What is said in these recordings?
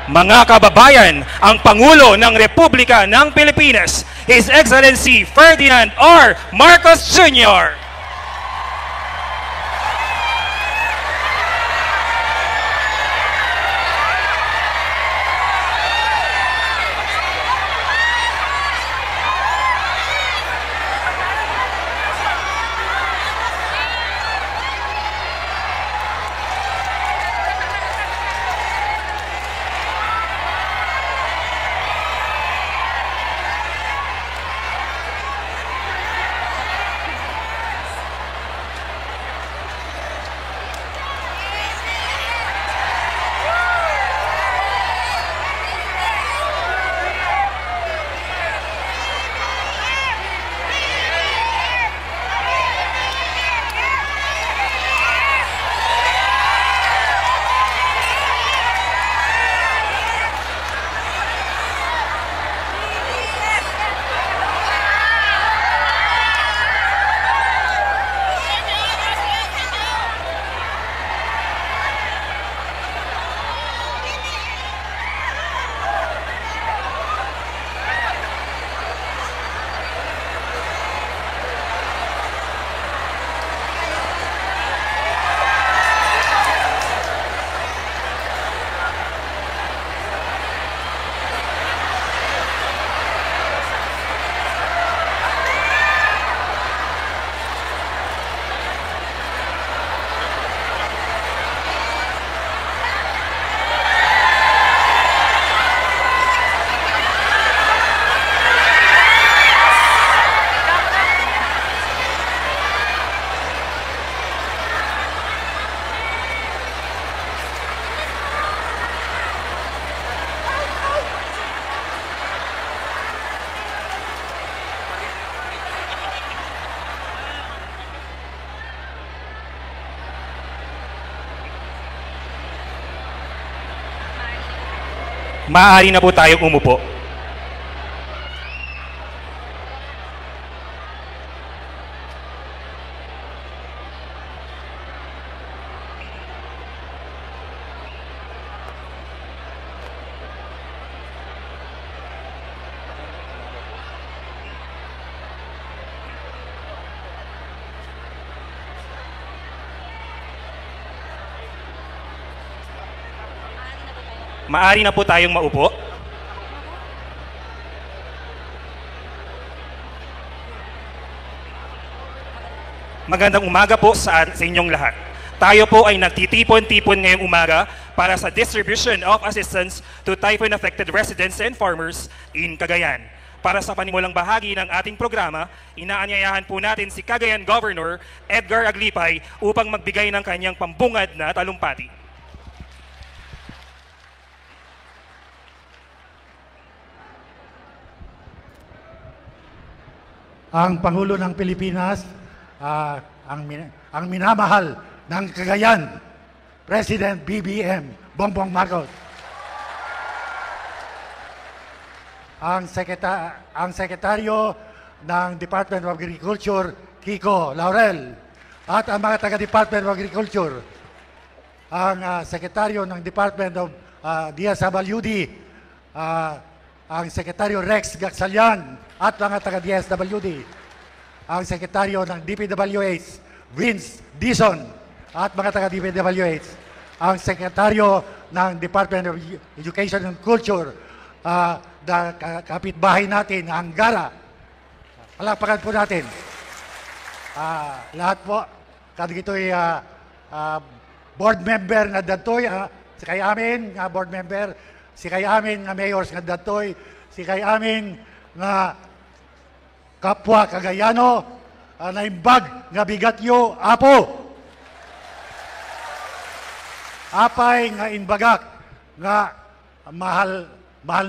Mga kababayan, ang Pangulo ng Republika ng Pilipinas, His Excellency Ferdinand R. Marcos Jr. Maaari na po tayong umupo. Maaari na po tayong maupo. Magandang umaga po sa inyong lahat. Tayo po ay nagtitipon-tipon ngayong umaga para sa distribution of assistance to typhoon-affected residents and farmers in Cagayan. Para sa panimulang bahagi ng ating programa, inaanyayahan po natin si Cagayan Governor Edgar Aglipay upang magbigay ng kanyang pambungad na talumpati. Ang Pangulo ng Pilipinas, ang minamahal ng Cagayan, President BBM Bongbong Marcos. Ang Sekretaryo ng Department of Agriculture, Kiko Laurel, at ang mga taga-Department of Agriculture, ang Sekretaryo ng Department of DSWD, ang Sekretaryo Rex Gaxalian, at mga taga-DSWD, ang Sekretaryo ng DPWH, Vince Dizon, at mga taga-DPWH, ang Sekretaryo ng Department of Education and Culture, kapitbahay natin, ang Gara. Palakpakan po natin. Lahat po, kadagito'y board member nga datoy, si kay amin nga board member, si kay amin nga mayors nga datoy, si kay amin nga kapwa Cagayano, naimbag nga bigatyo, apo. Apay nga inbagak nga mahal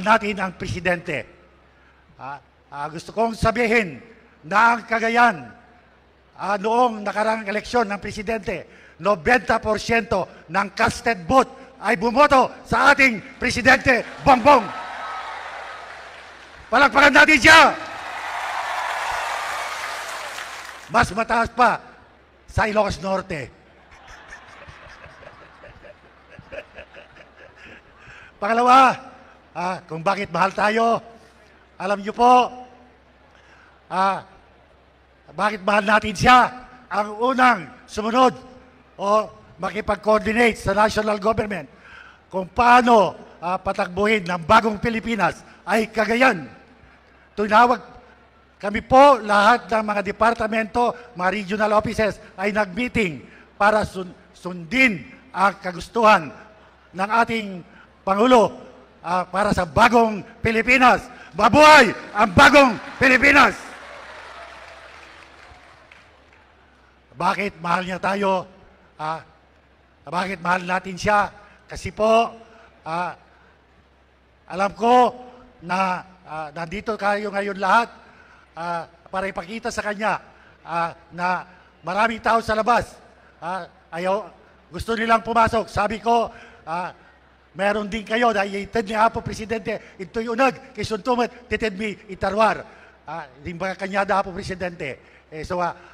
natin ang presidente. Gusto kong sabihin na ang Cagayan, noong nakarang eleksyon ng presidente, 90% ng casted vote ay bumoto sa ating presidente Bongbong. Palakpakan natin siya! Mas mataas pa sa Ilocos Norte. Pangalawa, kung bakit mahal tayo, alam niyo po, bakit mahal natin siya? Ang unang sumunod o makipag-coordinate sa national government kung paano patakbuhin ng bagong Pilipinas ay Cagayan. Tunawag kami po, lahat ng mga departamento, mga regional offices ay nag-meeting para sundin ang kagustuhan ng ating Pangulo para sa bagong Pilipinas. Mabuhay ang bagong Pilipinas! Bakit mahal niya tayo? Bakit mahal natin siya? Kasi po, alam ko na nandito kayo ngayon lahat para ipakita sa kanya na maraming tao sa labas. Gusto nilang pumasok. Sabi ko, meron din kayo na iitid ni Apo Presidente ito'y unag, kisuntumat, titid mi itarwar. Hindi ba kanya da Apo Presidente?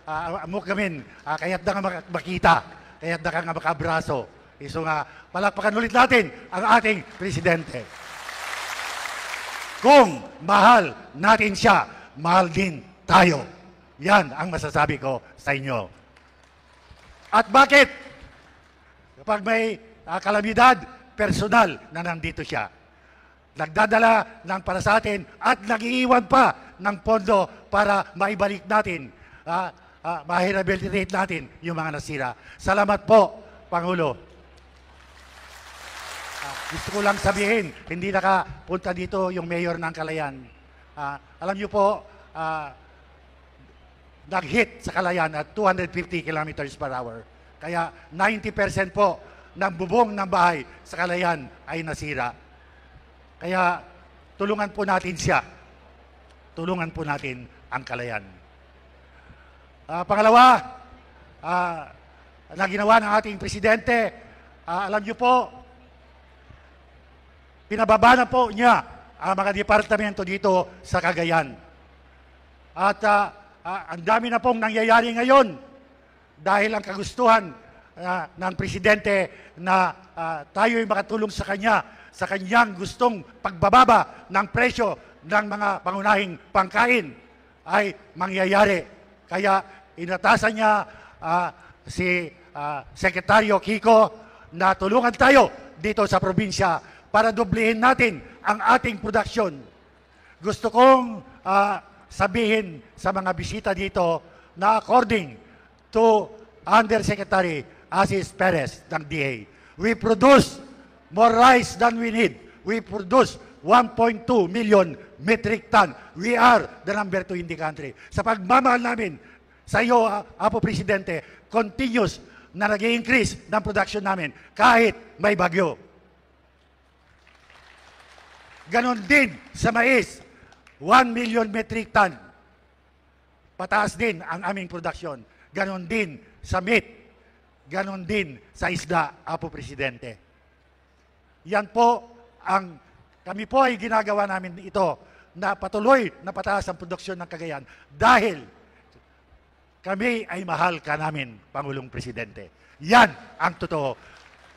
Amo kami, kaya't na nga makita, kaya't na nga makabraso. Palakpakan ulit natin ang ating Presidente. Kung mahal natin siya, mahal din tayo. Yan ang masasabi ko sa inyo. At bakit? Kapag may kalamidad, personal na nandito siya. Nagdadala ng para sa atin at nag-iiwan pa ng pondo para maibalik natin, ma-rehabilitate natin yung mga nasira. Salamat po, Pangulo. Gusto ko lang sabihin, hindi nakapunta dito yung mayor ng Calayan. Alam niyo po, nag-hit sa Calayan at 250 kilometers per hour. Kaya 90% po ng bubong ng bahay sa Calayan ay nasira. Kaya tulungan po natin siya. Tulungan po natin ang Calayan. Pangalawa, na ginawa ng ating Presidente, alam niyo po, pinababa na po niya ang mga departamento dito sa Cagayan. At ang dami na pong nangyayari ngayon dahil ang kagustuhan ng Presidente na tayo'y makatulong sa kanya, sa kanyang gustong pagbababa ng presyo ng mga pangunahing pangkain ay mangyayari. Kaya inatasan niya si Sekretaryo Kiko na tulungan tayo dito sa probinsya para doblehin natin ang ating produksyon. Gusto kong sabihin sa mga bisita dito na according to Undersecretary Asis Perez ng DA, we produce more rice than we need. We produce 1.2 million metric ton. We are the number 2 in the country. Sa pagmamahal namin sa iyo, Apo Presidente, continuous na nag-i-increase ng production namin kahit may bagyo. Ganon din sa mais, 1 million metric ton. Pataas din ang aming production. Ganon din sa meat. Ganon din sa isda, Apo Presidente. Yan po kami po ay ginagawa namin ito na patuloy na pataas ang produksyon ng Cagayan dahil kami ay mahal ka namin, Pangulong Presidente. Yan ang totoo.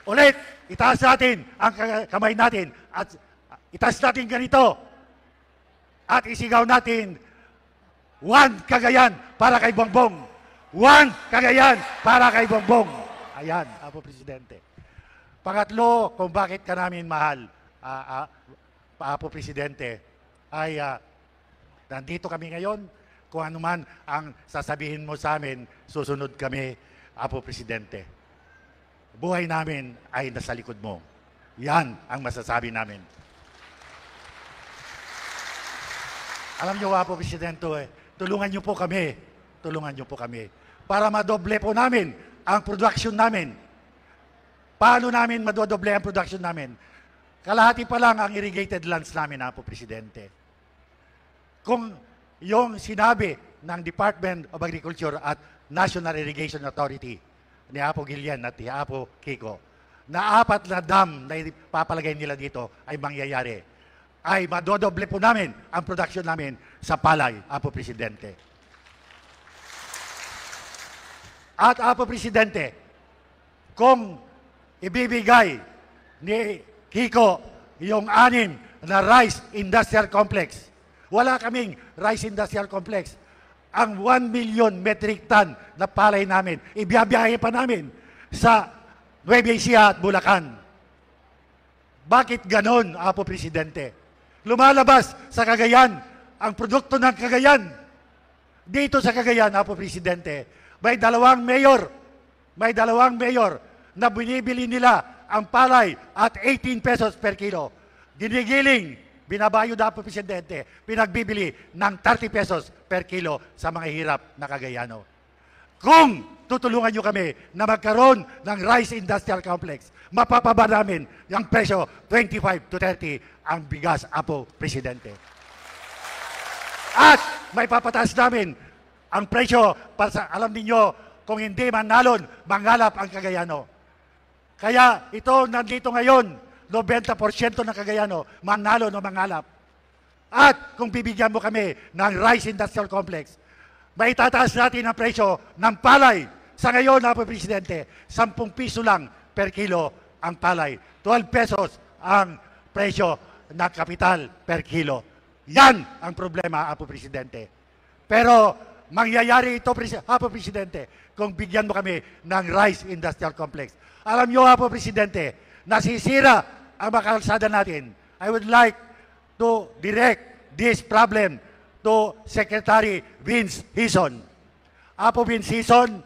Ulit, itaas natin ang kamay natin at itaas natin ganito at isigaw natin, one Cagayan para kay Bongbong. One Cagayan para kay Bongbong. Ayan, Apo Presidente. Pangatlo, kung bakit ka namin mahal, Apo Presidente, ay nandito kami ngayon. Kung ano man ang sasabihin mo sa amin, susunod kami, Apo Presidente. Buhay namin ay nasa likod mo. Yan ang masasabi namin. Alam niyo, Apo Presidente, tulungan niyo po kami. Tulungan niyo po kami. Para madoble po namin ang production namin. Paano namin madodoble ang production namin? Kalahati pa lang ang irrigated lands namin, Apo Presidente. Kung yung sinabi ng Department of Agriculture at National Irrigation Authority ni Apo Gillian at ni Apo Kiko na 4 na dam na ipapalagay nila dito ay mangyayari, ay madodoble po namin ang production namin sa palay, Apo Presidente. At Apo Presidente, kung ibibigay ni Kiko yung 6 na rice industrial complex. Wala kaming rice industrial complex. Ang 1 million metric ton na palay namin, ibiyabiyahe pa namin sa Nueva Ecija at Bulacan. Bakit ganon, Apo Presidente? Lumalabas sa Cagayan ang produkto ng Cagayan. Dito sa Cagayan, Apo Presidente, may dalawang mayor na binibili nila ang palay at 18 pesos per kilo. Ginigiling, binabayo na po Presidente, pinagbibili ng 30 pesos per kilo sa mga hirap na Cagayano. Kung tutulungan nyo kami na magkaroon ng rice industrial complex, mapapaba namin ang presyo 25 to 30 ang bigas, Apo Presidente. At may papataas namin ang presyo para sa, alam niyo, kung hindi manalon, mangalap ang Cagayano. Kaya ito nandito ngayon, 90% ng Cagayano, manalo o mangalap. At kung bibigyan mo kami ng rice industrial complex, may tataas natin ang presyo ng palay. Sa ngayon, Apo Presidente, 10 piso lang per kilo ang palay. 12 pesos ang presyo ng kapital per kilo. Yan ang problema, Apo Presidente. Pero mangyayari ito, Apo Presidente, kung bigyan mo kami ng rice industrial complex. Alam nyo, Apo Presidente, nasisira ang mga kalsada natin. I would like to direct this problem to Secretary Vince Hison. Apo Vince Hison,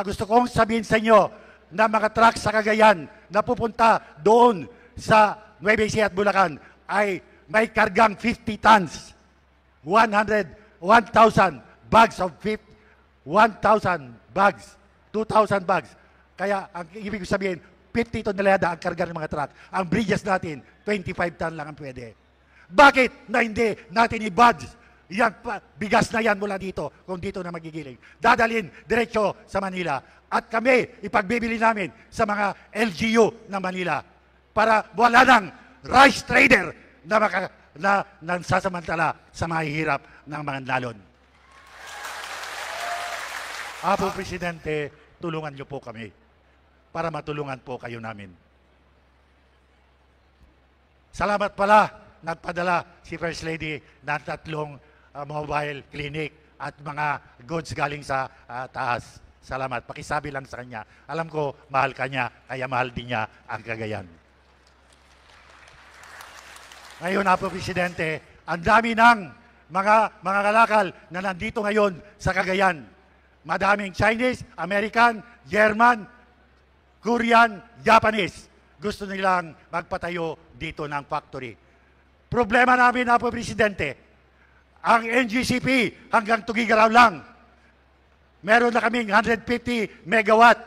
gusto kong sabihin sa inyo na mga truck sa Cagayan na pupunta doon sa Nueva Ecija at Bulacan ay may kargang 50 tons, 1,000 bags of 1,000 bags, 2,000 bags. Kaya ang ibig sabihin, 50 tonelada ang karga ng mga truck. Ang bridges natin, 25 ton lang ang pwede. Bakit na hindi natin i-budge? Yan, bigas na yan mula dito, kung dito na magigiling. Dadalhin diretso sa Manila. At kami, ipagbibili namin sa mga LGU ng Manila para wala ng rice trader na nansasamantala sa mahihirap ng mga nalon. Apo Presidente, tulungan niyo po kami para matulungan po kayo namin. Salamat pala, nagpadala si First Lady ng 3 mobile clinic at mga goods galing sa taas. Salamat. Pakisabi lang sa kanya. Alam ko, mahal ka niya, kaya mahal din niya ang Cagayan. Ngayon, Apo Presidente, ang dami ng mga kalakal na nandito ngayon sa Cagayan. Madaming Chinese, American, German, Korean, Japanese. Gusto nilang magpatayo dito ng factory. Problema namin, Apo Presidente, ang NGCP hanggang Tugigaraw lang. Meron na kaming 150 megawatt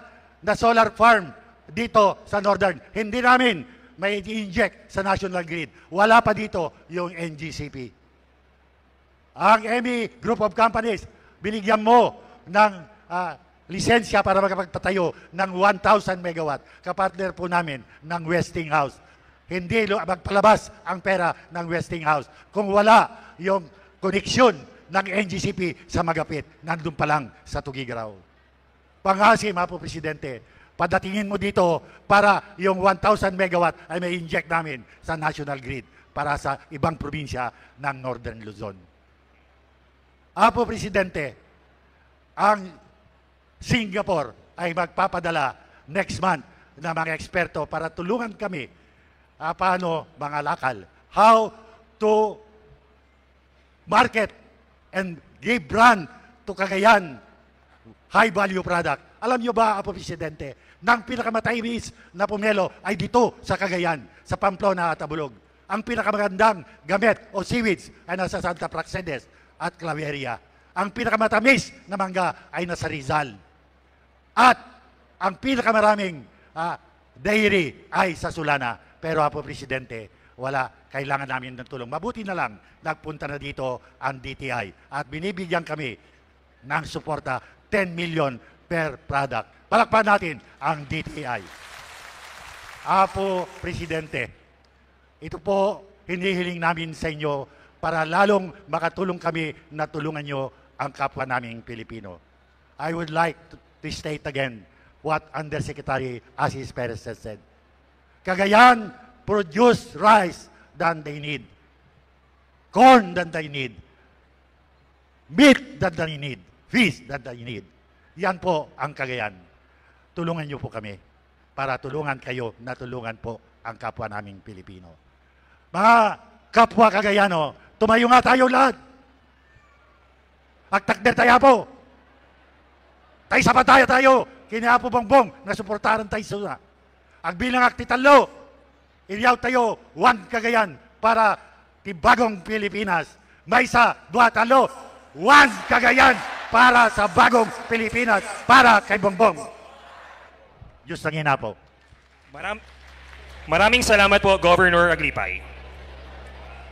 na solar farm dito sa Northern. Hindi namin may i-inject sa National Grid. Wala pa dito yung NGCP. Ang EMI Group of Companies, binigyan mo ng lisensya para makapagpatayo ng 1,000 megawatt. Kapartner po namin ng Westinghouse. Hindi magpalabas ang pera ng Westinghouse kung wala yung koneksyon ng NGCP sa Magapit. Nandun pa lang sa Tugigaraw. Pangasim, Apo Presidente, padatingin mo dito para yung 1,000 megawatt ay may inject namin sa National Grid para sa ibang probinsya ng Northern Luzon. Apo Presidente, ang Singapore ay magpapadala next month na mga eksperto para tulungan kami paano mga lakal, how to market and give brand to Cagayan high-value product. Alam nyo ba, Apo Presidente, ng pinakamatamis na pomelo ay dito sa Cagayan, sa Pamplona at Abulog. Ang pinakamagandang gamit o seaweeds ay nasa Santa Praxedes at Claveria. Ang pinakamatamis na mangga ay nasa Rizal. At ang pinakamaraming dairy ay sa Sulana. Pero, Apo Presidente, wala. Kailangan namin ng tulong. Mabuti na lang, nagpunta na dito ang DTI at binibigyan kami ng suporta 10 million per product. Palakpan natin ang DTI. Apo Presidente, ito po hinihiling namin sa inyo para lalong makatulong kami na tulungan nyo ang kapwa naming Pilipino. I would like to state again what Undersecretary Asis Perez has said. Cagayan, produce rice than they need, corn than they need, meat than they need, fish than they need. Yan po ang Cagayan. Tulungan niyo po kami para tulungan kayo na tulungan po ang kapwa naming Pilipino. Mga kapwa Cagayano, tumayo nga tayo lahat. Agtakder tayo po. Tayo sa pataya tayo. Kinapo bongbong na suportaran tayo sa. Agbilang aktitalo. Iliyaw tayo, one Cagayan para tibagong Pilipinas. May sa dua talo, one Cagayan para sa bagong Pilipinas, para kay Bongbong. Diyos ang ina po. Maraming salamat po, Governor Aglipay.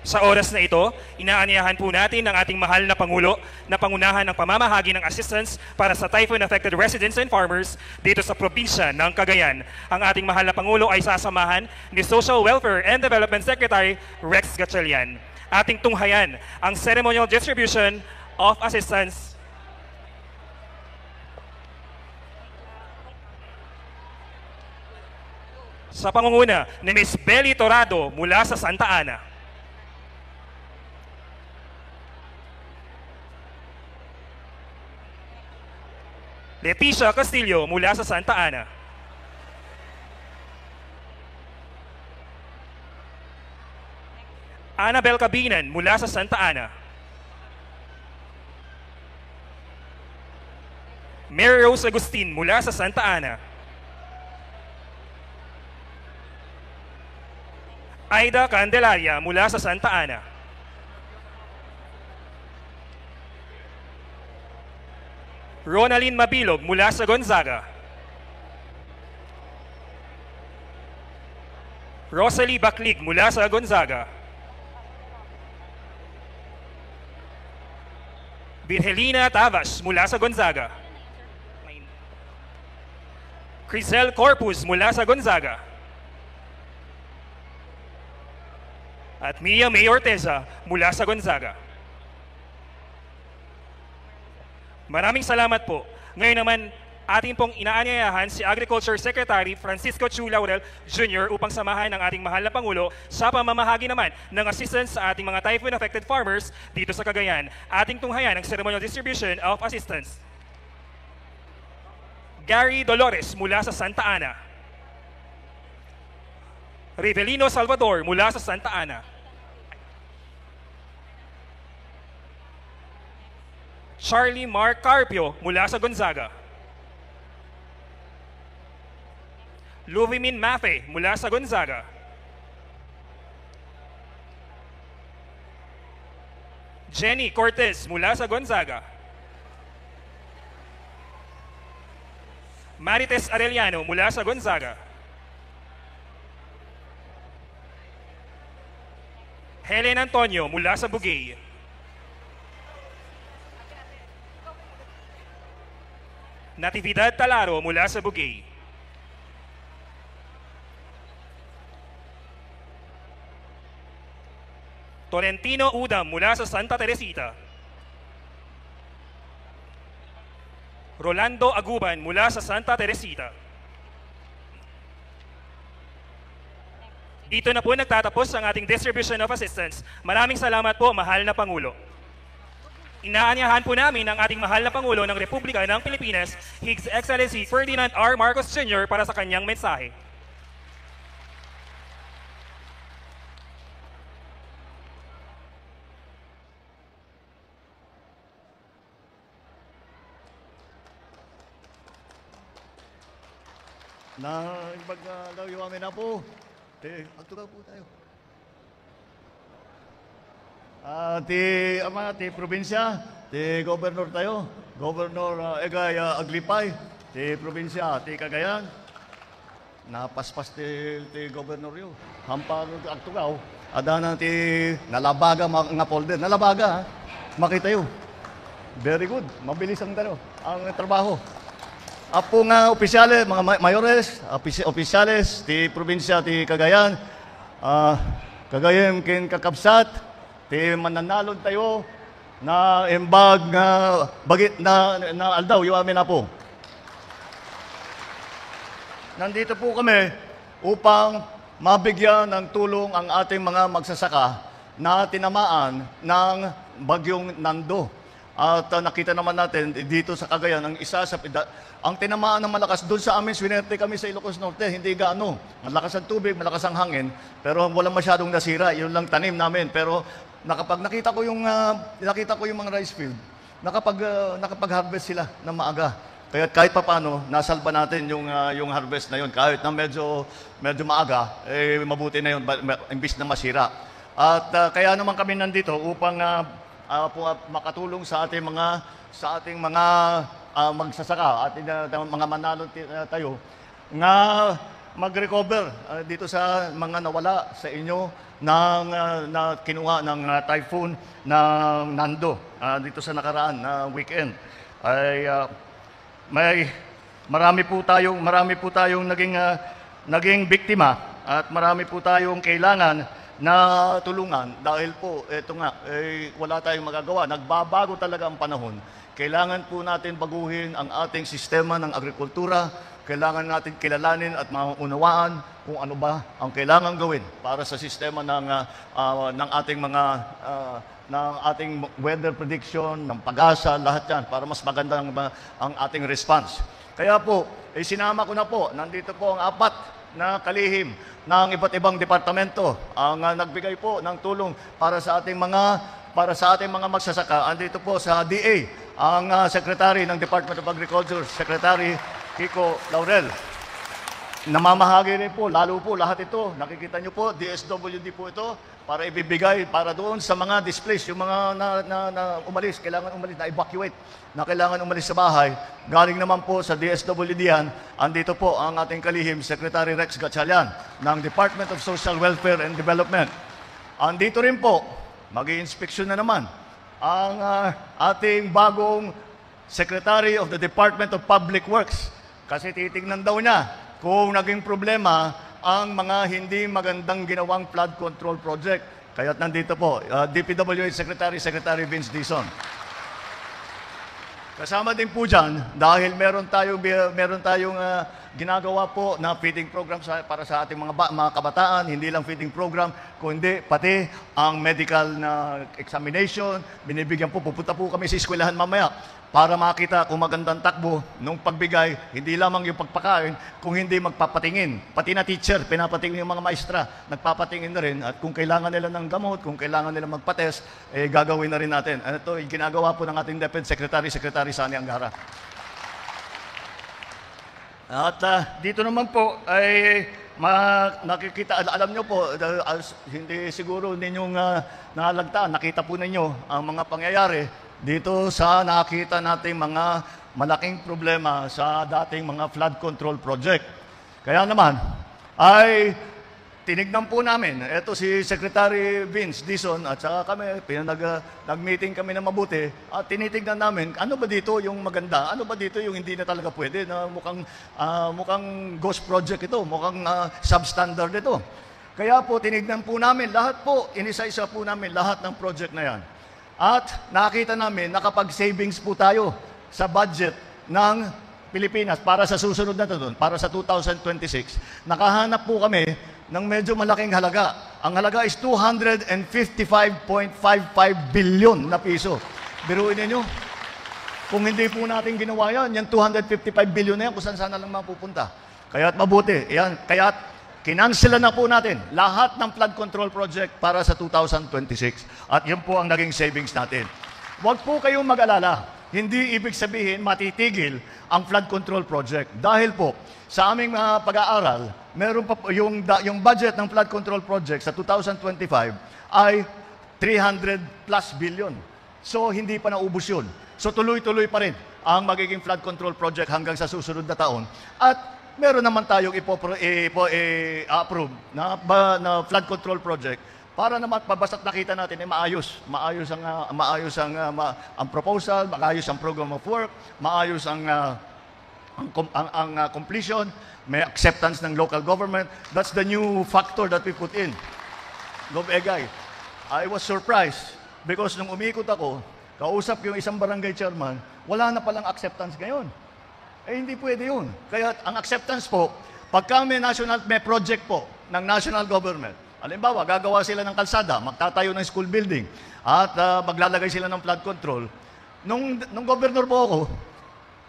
Sa oras na ito, inaanyahan po natin ang ating mahal na Pangulo na pangunahan ng pamamahagi ng assistance para sa typhoon-affected residents and farmers dito sa probinsya ng Cagayan. Ang ating mahal na Pangulo ay sasamahan ni Social Welfare and Development Secretary Rex Gatchalian. Ating tunghayan ang ceremonial distribution of assistance sa pangunguna ni Ms. Belly Torado mula sa Santa Ana. Leticia Castillo mula sa Santa Ana. Annabel Cabinan mula sa Santa Ana. Mary Rose Agustin mula sa Santa Ana. Aida Candelaria mula sa Santa Ana. Ronaline Mabilog mula sa Gonzaga. Rosalie Baclig mula sa Gonzaga. Virgelina Tavas mula sa Gonzaga. Crisel Corpus mula sa Gonzaga. At Mia May Orteza mula sa Gonzaga. Maraming salamat po. Ngayon naman, ating pong inaanyayahan si Agriculture Secretary Francisco Chu Laurel Jr. upang samahan ng ating mahal na Pangulo sa pamamahagi naman ng assistance sa ating mga typhoon-affected farmers dito sa Cagayan. Ating tunghayan ang ceremonial distribution of assistance. Gary Dolores mula sa Santa Ana. Rivelino Salvador mula sa Santa Ana. Charlie Mark Carpio mula sa Gonzaga. Luvimin Mafe mula sa Gonzaga. Jenny Cortez mula sa Gonzaga. Marites Arellano mula sa Gonzaga. Helen Antonio mula sa Bugay. Natividad Talaro mula sa Bugay. Tolentino Udam mula sa Santa Teresita. Rolando Aguban mula sa Santa Teresita. Dito na po nagtatapos ang ating distribution of assistance. Maraming salamat po, mahal na Pangulo. Inaanyahan po namin ang ating mahal na Pangulo ng Republika ng Pilipinas, His Excellency Ferdinand R. Marcos Jr. para sa kanyang mensahe. Na ibag-lawi kami na po. Agtugaw po tayo. Ti probinsya, ti governor tayo, Governor Egay Aglipay, ti probinsya, ti Cagayan, napaspas ti governor yun. Hampag agtugaw, adana ti nalabaga nga folder, nalabaga ha, makita yun. Very good, mabilis ang trabaho. Apo nga opisyales, mga mayores, opisyales, ti probinsya, ti Cagayan, Cagayan kin kakabsat, ti mananalod tayo na embag na bagit na aldaw yung amin na po. Nandito po kami upang mabigyan ng tulong ang ating mga magsasaka na tinamaan ng bagyong Nando. At nakita naman natin dito sa Cagayan, ang tinamaan ng malakas doon sa amin, swinerte kami sa Ilocos Norte, hindi gaano. Malakas ang tubig, malakas ang hangin, pero walang masyadong nasira, yun lang tanim namin. Pero nakita ko yung mga rice field, nakapag-harvest sila ng maaga. Kaya kahit papaano, nasalba natin yung harvest na yun. Kahit na medyo maaga, mabuti na yun, imbis na masira. At kaya naman kami nandito upang makatulong sa ating mga magsasaka at mga manalo tayo nga mag-recover dito sa mga nawala sa inyo na kinuha ng typhoon ng Nando dito sa nakaraan na weekend. Ay marami po tayong naging biktima at marami po tayong kailangan na tulungan dahil po wala tayong magagawa. Nagbabago talaga ang panahon. Kailangan po natin baguhin ang ating sistema ng agrikultura. Kailangan natin kilalanin at maunawaan kung ano ba ang kailangan gawin para sa sistema ng ating weather prediction, ng pag-asa, lahat yan, para mas maganda ang ating response. Kaya po, sinama ko na po, nandito po ang 4 na kalihim ng iba't ibang departamento ang nagbigay po ng tulong para sa ating mga magsasaka. Andito po sa DA ang Secretary ng Department of Agriculture, Secretary Kiko Laurel. Namamahagi rin po, lalo po lahat ito, nakikita nyo po, DSWD po ito, para ibibigay para doon sa mga displaced, yung mga umalis, kailangan umalis, na-evacuate, na kailangan umalis sa bahay. Galing naman po sa DSWD yan, andito po ang ating kalihim, Secretary Rex Gatchalian ng Department of Social Welfare and Development. Andito rin po, mag-i-inspeksyon na naman, ang ating bagong Secretary of the Department of Public Works. Kasi titignan daw niya kung naging problema ang mga hindi magandang ginawang flood control project. Kaya't nandito po, DPWH Secretary Vince Dizon. Kasama din po dyan, dahil meron tayong ginagawa po na feeding program para sa ating mga kabataan, hindi lang feeding program, kundi pati ang medical na examination, binibigyan po, pupunta po kami sa eskwelahan mamaya para makita kung magandang takbo nung pagbigay, hindi lamang yung pagpakain, kung hindi magpapatingin. Pati na teacher, pinapatingin yung mga maestra, nagpapatingin na rin, at kung kailangan nila ng gamot, kung kailangan nila magpatest, gagawin na rin natin. Ito, ginagawa po ng ating DepEd Secretary Sani Angara. At dito naman po ay nakikita, alam nyo po, hindi siguro ninyong nalagtaan, nakita po ninyo ang mga pangyayari dito sa nakita nating mga malaking problema sa dating mga flood control project. Kaya naman, ay tinignan po namin, eto si Secretary Vince Dizon at saka kami, nag-meeting kami na mabuti at tinitignan namin, ano ba dito yung maganda, ano ba dito yung hindi na talaga pwede, na mukhang ghost project ito, mukhang substandard ito. Kaya po, tinignan po namin lahat po, inisa-isa po namin lahat ng project na yan. At nakita namin, nakapag-savings po tayo sa budget ng Pilipinas para sa susunod na taon, para sa 2026. Nakahanap po kami ng medyo malaking halaga. Ang halaga is 255.55 billion na piso. Biruin ninyo, kung hindi po natin ginawa yan, yung 255 billion na yan, kung saan sana lang mapupunta. Kaya't mabuti. Kaya't kinansela na po natin lahat ng flood control project para sa 2026. At yun po ang naging savings natin. Huwag po kayong mag-alala. Hindi ibig sabihin matitigil ang flood control project. Dahil po, sa aming pag-aaral, meron pa po yung budget ng flood control project sa 2025 ay 300 plus billion. So, hindi pa naubos yun. So, tuloy-tuloy pa rin ang magiging flood control project hanggang sa susunod na taon. At meron naman tayong i-approve na flood control project para naman basta't nakita natin maayos ang proposal, maayos ang program of work, maayos ang completion, may acceptance ng local government. That's the new factor that we put in. Gov. Egay, I was surprised because nung umikot ako, kausap yung isang barangay chairman, wala na palang acceptance ngayon. Hindi pwede yun. Kaya ang acceptance po, pagka may project po ng national government. Halimbawa, gagawa sila ng kalsada, magtatayo ng school building, at maglalagay sila ng flood control. Nung governor po ako,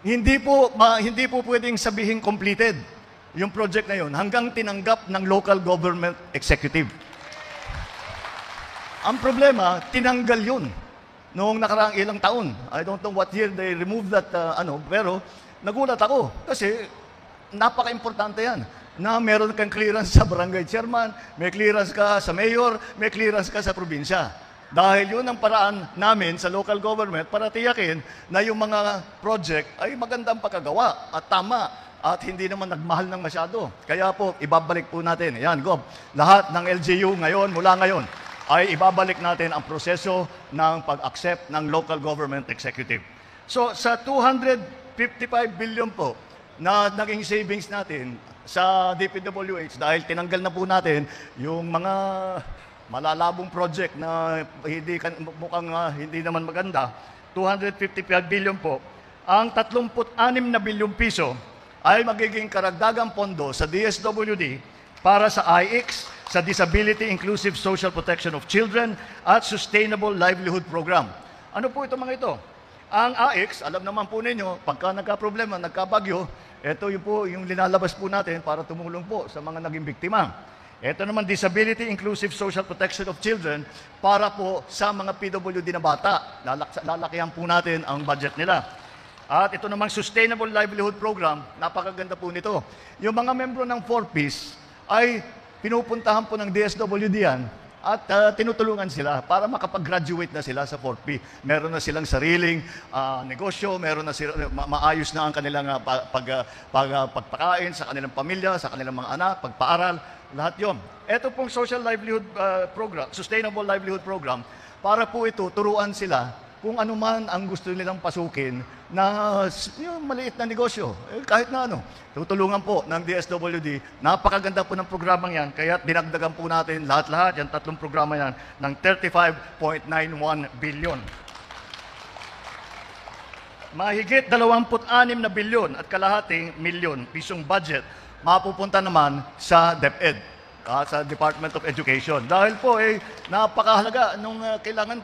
hindi po pwedeng sabihin completed yung project na yun hanggang tinanggap ng local government executive. Ang problema, tinanggal yun noong nakaraang ilang taon. I don't know what year they removed that, pero nagulat ako kasi napaka-importante yan na meron kang clearance sa barangay chairman, may clearance ka sa mayor, may clearance ka sa probinsya. Dahil yun ang paraan namin sa local government para tiyakin na yung mga project ay magandang pagkagawa at tama at hindi naman nagmahal ng masyado. Kaya po, ibabalik po natin. Yan, Gob. Lahat ng LGU ngayon, mula ngayon, ay ibabalik natin ang proseso ng pag-accept ng local government executive. So, sa 255 billion po na naging savings natin sa DPWH, dahil tinanggal na po natin yung mga malalabong project na mukhang hindi naman maganda, 255 billion po, ang 36 na bilyong piso ay magiging karagdagang pondo sa DSWD para sa IX, sa Disability Inclusive Social Protection of Children at Sustainable Livelihood Program. Ano po ito mga ito? Ang AX, alam naman po ninyo, pagka nagka-problema, nagkabagyo, ito yung linalabas po natin para tumulong po sa mga naging biktima. Ito naman, Disability Inclusive Social Protection of Children para po sa mga PWD na bata. Lalakihan po natin ang budget nila. At ito namang Sustainable Livelihood Program, napakaganda po nito. Yung mga membro ng 4Ps ay pinupuntahan po ng DSWD yan at tinutulungan sila para makapag-graduate na sila sa 4P. Meron na silang sariling negosyo, meron na maayos na ang kanilang pagpakain sa kanilang pamilya, sa kanilang mga anak, pagpaaral, lahat yon. Ito pong Social Livelihood Program, Sustainable Livelihood Program, para po ito, turuan sila kung ano man ang gusto nilang pasukin na yung maliit na negosyo. Kahit na ano, tutulungan po ng DSWD. Napakaganda po ng programang yan, kaya dinagdagan po natin lahat-lahat, yung tatlong programa yan, ng 35.91 billion. Mahigit 26 na bilyon at kalahating milyon pisong budget mapupunta naman sa DepEd, sa Department of Education. Dahil po, napakahalaga nung kailangan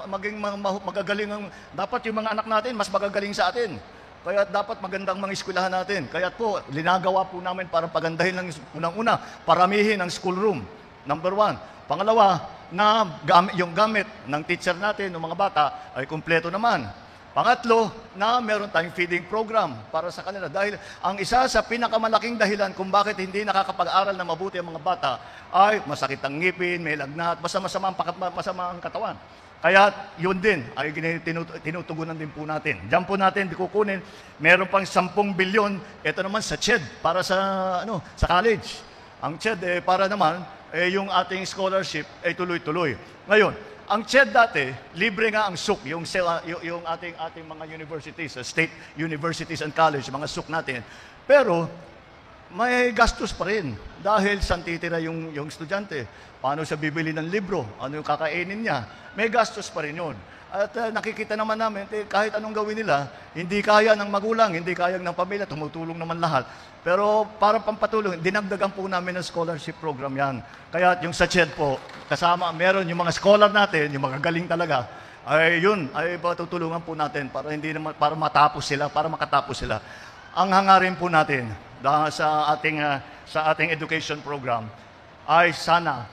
maging magagaling dapat yung mga anak natin, mas magagaling sa atin. Kaya dapat magandang mga eskwelahan natin. Kaya po, linagawa po namin para pagandahin lang unang-una, paramihin ang school room. Number 1. Pangalawa, na yung gamit ng teacher natin, ng mga bata, ay kumpleto naman. Pangatlo, na meron tayong feeding program para sa kanila. Dahil ang isa sa pinakamalaking dahilan kung bakit hindi nakakapag-aral na mabuti ang mga bata ay masakit ang ngipin, may lagnat, masama ang katawan. Kaya yun din ay tinutugunan din po natin. Diyan po natin kukunin, meron pang 10 bilyon, ito naman sa CHED para sa college. Ang CHED para naman yung ating scholarship ay tuloy-tuloy. Ngayon, ang CHED dati, libre nga ang SUK, yung ating mga universities, state universities and college, mga SUK natin. Pero, may gastos pa rin dahil saan titira yung estudyante. Paano siya bibili ng libro? Ano yung kakainin niya? May gastos pa rin yun. At nakikita naman namin, kahit anong gawin nila, hindi kaya ng magulang, hindi kaya ng pamilya, tumutulong naman lahat. Pero para pampatulong, dinagdagan po namin ng scholarship program yan. Kaya yung sa CHED po, kasama, meron yung mga scholar natin, yung mga galing talaga, ay yun, ay patutulungan po natin para hindi naman, para makatapos sila. Ang hangarin po natin sa ating education program ay sana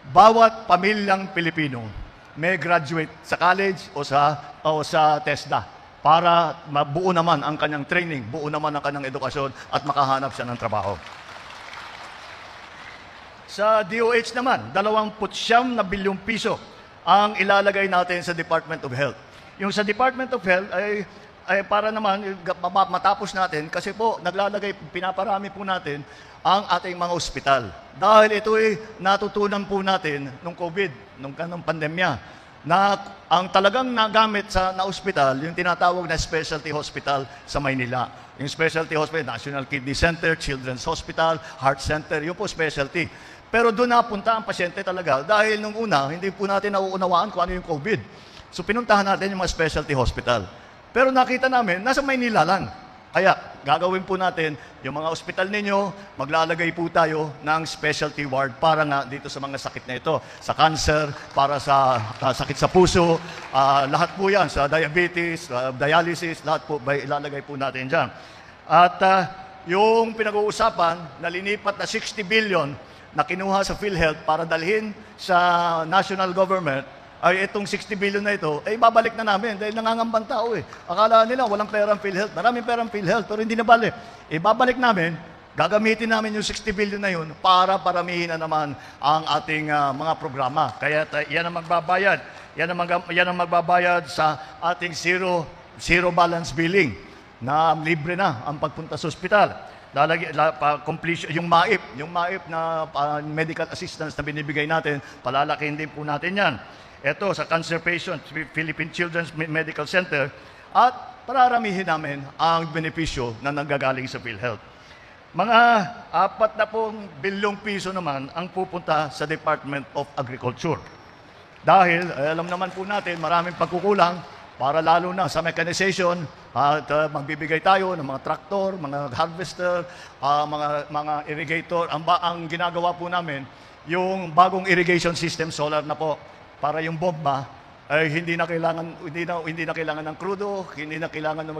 bawat pamilyang Pilipino may graduate sa college o sa TESDA para mabuo naman ang kanyang training, buo naman ang kanyang edukasyon at makahanap siya ng trabaho. Sa DOH naman, 29 na bilyong piso ang ilalagay natin sa Department of Health. Yung sa Department of Health ay para naman matapos natin kasi po pinaparami po natin ang ating mga ospital. Dahil ito ay natutunan po natin nung COVID, nung pandemya, na ang talagang nagamit na ospital, yung tinatawag na specialty hospital sa Maynila. Yung specialty hospital, National Kidney Center, Children's Hospital, Heart Center, yun po specialty. Pero doon napunta ang pasyente talaga dahil nung una, hindi po natin nauunawaan kung ano yung COVID. So pinuntahan natin yung mga specialty hospital. Pero nakita namin, nasa Maynila lang. Kaya gagawin po natin, yung mga ospital ninyo, maglalagay po tayo ng specialty ward para nga dito sa mga sakit na ito. Sa cancer, para sa sakit sa puso, lahat po yan, sa diabetes, dialysis, lahat po ilalagay po natin dyan. At yung pinag-uusapan, nalinipat na 60 billion na kinuha sa PhilHealth para dalhin sa national government, ay itong 60 billion na ito, ay babalik na namin dahil nangangambang tao eh. Akala nila walang pera ang PhilHealth. Maraming pera ang PhilHealth, pero hindi na balik. Ibabalik namin, gagamitin namin yung 60 billion na yun para paramihin na naman ang ating mga programa. Kaya yan ang magbabayad. Yan ang magbabayad sa ating zero balance billing na libre na ang pagpunta sa ospital. Completion, yung MAIP na medical assistance na binibigay natin, palalakihin din po natin yan. Ito sa Cancer Patients, Philippine Children's Medical Center, at pararamihin namin ang benepisyo na nanggagaling sa PhilHealth. Mga 4 bilyong piso naman ang pupunta sa Department of Agriculture. Dahil alam naman po natin, maraming pagkukulang para lalo na sa mechanization at magbibigay tayo ng mga traktor, mga harvester, mga irrigator. Ang ginagawa po namin, yung bagong irrigation system, solar na po, para yung bomba ay hindi na kailangan ng krudo, hindi na kailangan na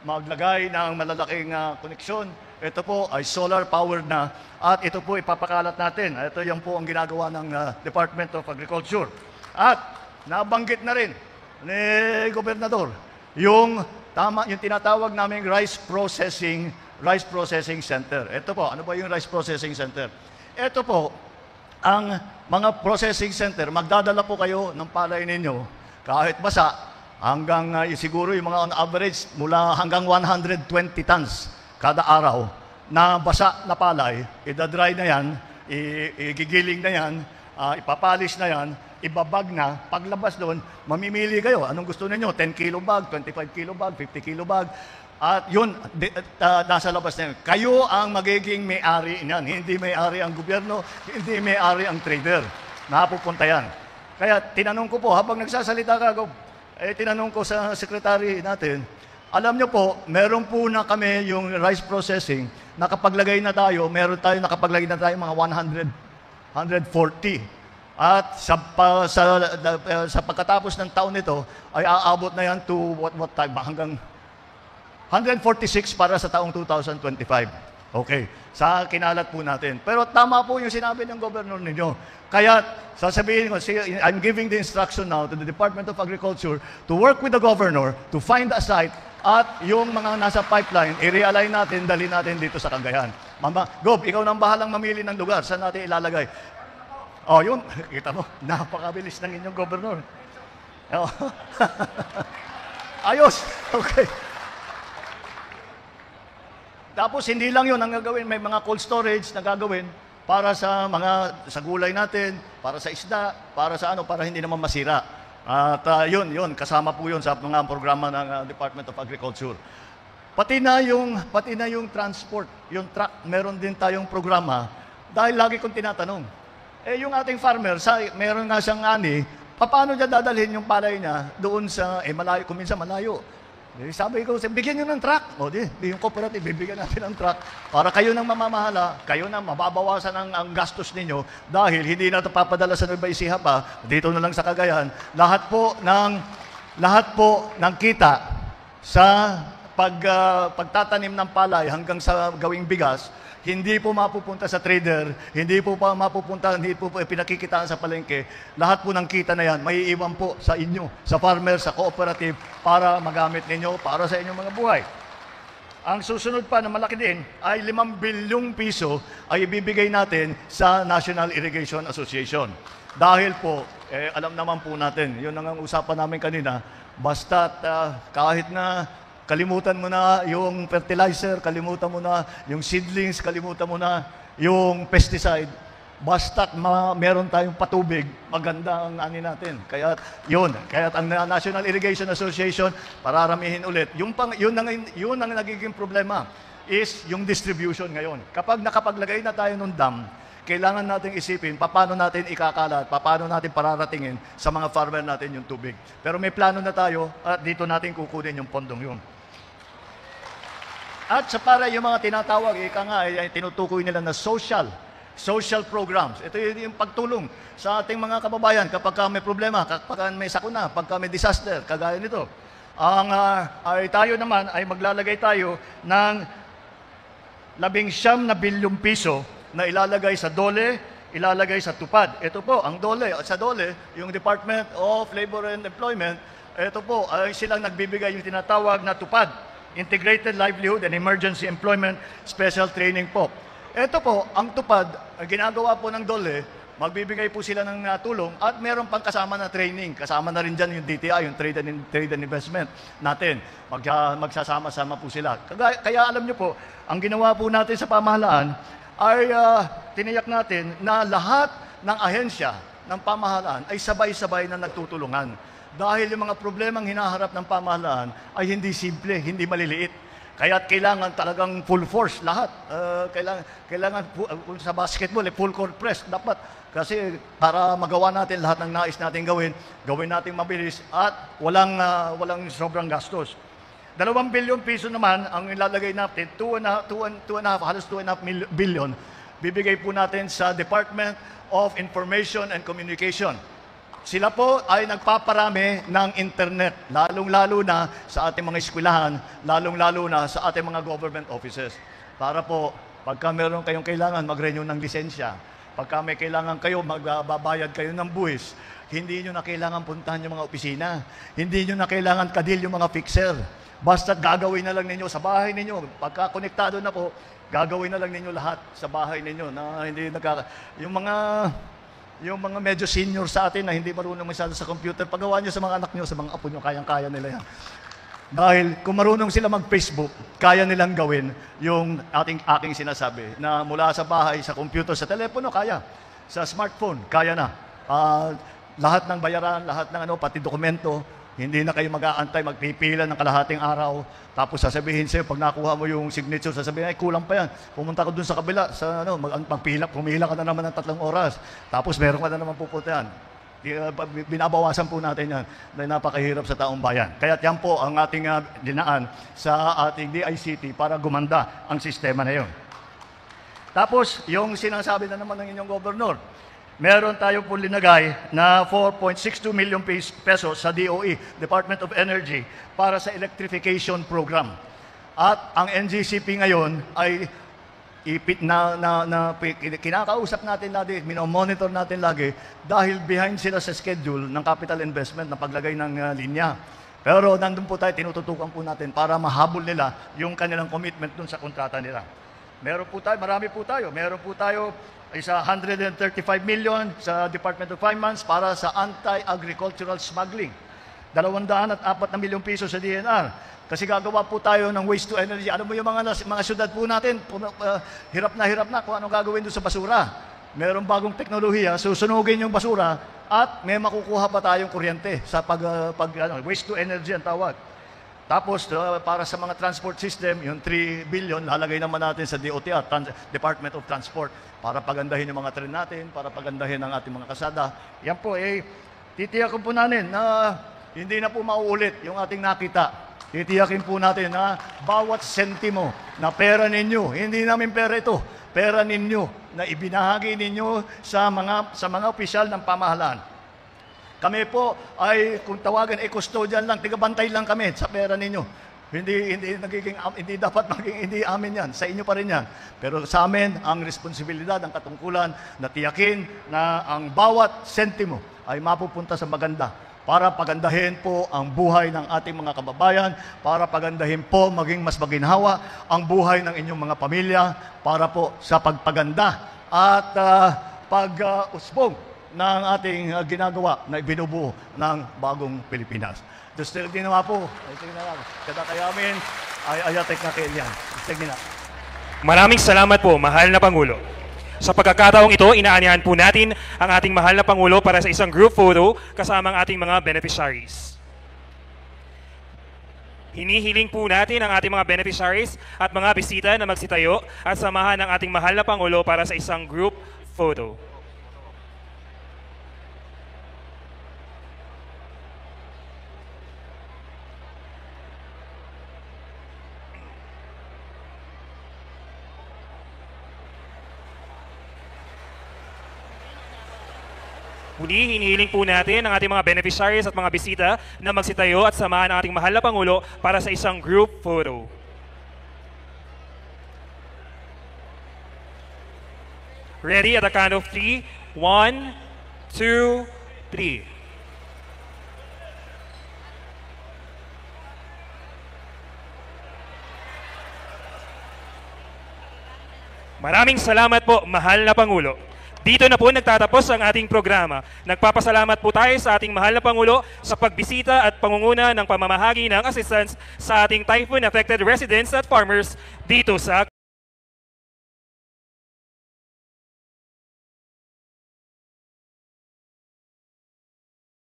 maglagay ng malalaking koneksyon. Ito po ay solar powered na at ito po ipapakalat natin. Ito yung po ang ginagawa ng Department of Agriculture. At nabanggit na rin ni Gobernador yung tinatawag naming rice processing center. Ito po, ano ba yung rice processing center? Ito po ang mga processing center, magdadala po kayo ng palay ninyo kahit basa hanggang siguro yung mga on average mula hanggang 120 tons kada araw na basa na palay, idadry na yan, igigiling na yan, ipapalis na yan, ibabag na, paglabas doon, mamimili kayo. Anong gusto ninyo? 10 kilo bag, 25 kilo bag, 50 kilo bag. At yun, nasa labas na yun. Kayo ang magiging may-ari niyan. Hindi may-ari ang gobyerno, hindi may-ari ang trader. Napupunta yan. Kaya tinanong ko po, habang nagsasalita ka, tinanong ko sa sekretary natin, alam nyo po, meron po na kami yung rice processing, nakapaglagay na tayo, nakapaglagay na tayo mga 140. At sa pagkatapos ng taon nito, ay aabot na yan to what time? Hanggang 146 para sa taong 2025. Okay, sa kinalat po natin. Pero tama po yung sinabi ng governor ninyo. Kaya sasabihin ko, I'm giving the instruction now to the Department of Agriculture to work with the governor to find a site at yung mga nasa pipeline, i-realign natin, dali natin dito sa Cagayan. Mama, Gob, ikaw nang bahalang mamili ng lugar. Saan natin ilalagay? Oh, yun. Kita mo, napakabilis ng inyong governor. Oh. Ayos. Okay. Tapos hindi lang yun ang gagawin, may mga cold storage na gagawin para sa gulay natin, para sa isda, para hindi naman masira. At yun, kasama po yun sa mga programa ng Department of Agriculture. Pati na yung transport, yung truck, meron din tayong programa dahil lagi kong tinatanong. Yung ating farmer, meron nga siyang ani, paano niya dadalhin yung palay niya doon sa malayo, kung minsan malayo. Sabi ko, bigyan nyo ng truck. Yung cooperative, bibigyan natin ng truck para kayo nang mamamahala, kayo nang mababawasan ang gastos ninyo dahil hindi na ito papadala sa Nueva Ecija pa, dito na lang sa Cagayan. Lahat po ng kita sa pagtatanim ng palay hanggang sa gawing bigas, hindi po mapupunta sa trader, hindi po pinakikitaan sa palengke. Lahat po ng kita na yan, may iwan po sa inyo, sa farmer, sa cooperative, para magamit ninyo, para sa inyong mga buhay. Ang susunod pa na malaki din ay 5 bilyong piso ay ibibigay natin sa National Irrigation Association. Dahil po, alam naman po natin, yun ang usapan namin kanina, basta't kahit na kalimutan mo na yung fertilizer, kalimutan mo na yung seedlings, kalimutan mo na yung pesticide. Basta't meron tayong patubig, maganda ang ani natin. Kaya ang National Irrigation Association, pararamihin ulit. Yun ang nagiging problema is yung distribution ngayon. Kapag nakapaglagay na tayo ng dam, kailangan natin isipin paano natin ikakalat, paano natin pararatingin sa mga farmer natin yung tubig. Pero may plano na tayo at dito natin kukunin yung pondong yun. At sa para yung mga tinatawag, ika nga, ay tinutukoy nila na social programs. Ito yung pagtulong sa ating mga kababayan kapag may problema, kapag may sakuna, kapag may disaster, kagaya nito. Ay tayo naman ay maglalagay tayo ng 19 bilyong piso na ilalagay sa DOLE, ilalagay sa TUPAD. Ito po, ang DOLE, sa DOLE, yung Department of Labor and Employment, ito po, ay silang nagbibigay yung tinatawag na TUPAD, Integrated Livelihood and Emergency Employment Special Training po. Ito po, ang TUPAD, ginagawa po ng DOLE, magbibigay po sila ng tulong at meron pang kasama na training. Kasama na rin dyan yung DTI, yung Trade and Investment natin. Magsasama-sama po sila. Kaya alam nyo po, ang ginawa po natin sa pamahalaan ay tiniyak natin na lahat ng ahensya ng pamahalaan ay sabay-sabay na nagtutulungan. Dahil yung mga problemang hinaharap ng pamahalaan ay hindi simple, hindi maliliit. Kaya kailangan talagang full force lahat. Kailangan sa basketball, full court press dapat. Kasi para magawa natin lahat ng nais natin gawin natin mabilis at walang sobrang gastos. 2 bilyong piso naman ang ilalagay natin, 2.5 billion, bibigay po natin sa Department of Information and Communication. Sila po ay nagpaparami ng internet, lalong-lalo na sa ating mga eskwelahan, lalong-lalo na sa ating mga government offices. Para po, pagka meron kayong kailangan mag-renew ng lisensya, pagka may kailangan kayo, magbabayad kayo ng buwis, hindi nyo na kailangan puntahan yung mga opisina, hindi nyo na kailangan kadil yung mga fixer. Basta gagawin na lang ninyo sa bahay ninyo. Pagka konektado na po, gagawin na lang ninyo lahat sa bahay ninyo na hindi yung mga medyo senior sa atin na hindi marunong masyado sa computer, pagawa nyo sa mga anak nyo, sa mga apo nyo, kayang-kaya nila yan. Dahil kung marunong sila mag-Facebook, kaya nilang gawin yung aking sinasabi na mula sa bahay, sa computer, sa telepono, kaya. Sa smartphone, kaya na. Lahat ng bayaran, lahat ng pati dokumento, hindi na kayo mag-aantay, magpipila ng kalahating araw, tapos sasabihin sa'yo, pag nakuha mo yung signature, sasabihin, ay kulang pa yan. Pumunta ka dun sa kabila, pumila ka na naman ng 3 oras, tapos meron ka na naman pupuntahan. Binabawasan po natin yan na napakahirap sa taong bayan. Kaya yan po ang ating dinaan sa ating DICT para gumanda ang sistema na yun. Tapos, yung sinasabi na naman ng inyong gobernador, meron tayo po linagay na 4.62 million pesos sa DOE, Department of Energy, para sa electrification program. At ang NGCP ngayon ay kinakausap natin lagi, minomonitor natin lagi, dahil behind sila sa schedule ng capital investment na paglagay ng linya. Pero nandun po tayo, tinututukan po natin para mahabol nila yung kanilang commitment dun sa kontrata nila. Marami po tayo. Meron po tayo isa 135 million sa Department of Finance para sa anti-agricultural smuggling. 204 na milyong piso sa DNR. Kasi gagawa po tayo ng waste to energy. Ano mo yung mga syudad po natin, hirap na kung anong gagawin doon sa basura. Merong bagong teknolohiya, susunugin yung basura at may makukuha pa tayong kuryente sa waste to energy ang tawag. Tapos, para sa mga transport system, yung 3 billion, lalagay naman natin sa DOTR, Department of Transport, para pagandahin yung mga tren natin, para pagandahin ang ating mga kasada. Yan po, titiyakin po natin na hindi na po mauulit yung ating nakita. Titiyakin po natin na bawat sentimo na pera ninyo, hindi namin pera ito, pera ninyo na ibinahagi ninyo sa mga opisyal ng pamahalaan. Kami po ay, kung tawagan, custodian lang, tigabantay lang kami sa pera ninyo. Hindi dapat hindi amin yan. Sa inyo pa rin yan. Pero sa amin, ang responsibilidad, ang katungkulan, na tiyakin na ang bawat sentimo ay mapupunta sa maganda para pagandahin po ang buhay ng ating mga kababayan, para pagandahin po, maging mas maginhawa ang buhay ng inyong mga pamilya, para po sa pagpaganda at pag-usbong ng ating ginagawa na ibinubuo ng bagong Pilipinas. Gusto ginawa po, kada kayamin ay ayatek na kailan. Maraming salamat po, mahal na Pangulo. Sa pagkakataong ito, inaanyahan po natin ang ating mahal na Pangulo para sa isang group photo kasama ang ating mga beneficiaries. Hinihiling po natin ang ating mga beneficiaries at mga bisita na magsitayo at samahan ang ating mahal na Pangulo para sa isang group photo. Muli, hinihiling po natin ang ating mga beneficiaries at mga bisita na magsitayo at samahan ang ating mahal na Pangulo para sa isang group photo. Ready at the count of 3. 1, 2, 3. Maraming salamat po, mahal na Pangulo. Dito na po nagtatapos ang ating programa. Nagpapasalamat po tayo sa ating mahal na Pangulo sa pagbisita at pangunguna ng pamamahagi ng assistance sa ating typhoon-affected residents at farmers dito sa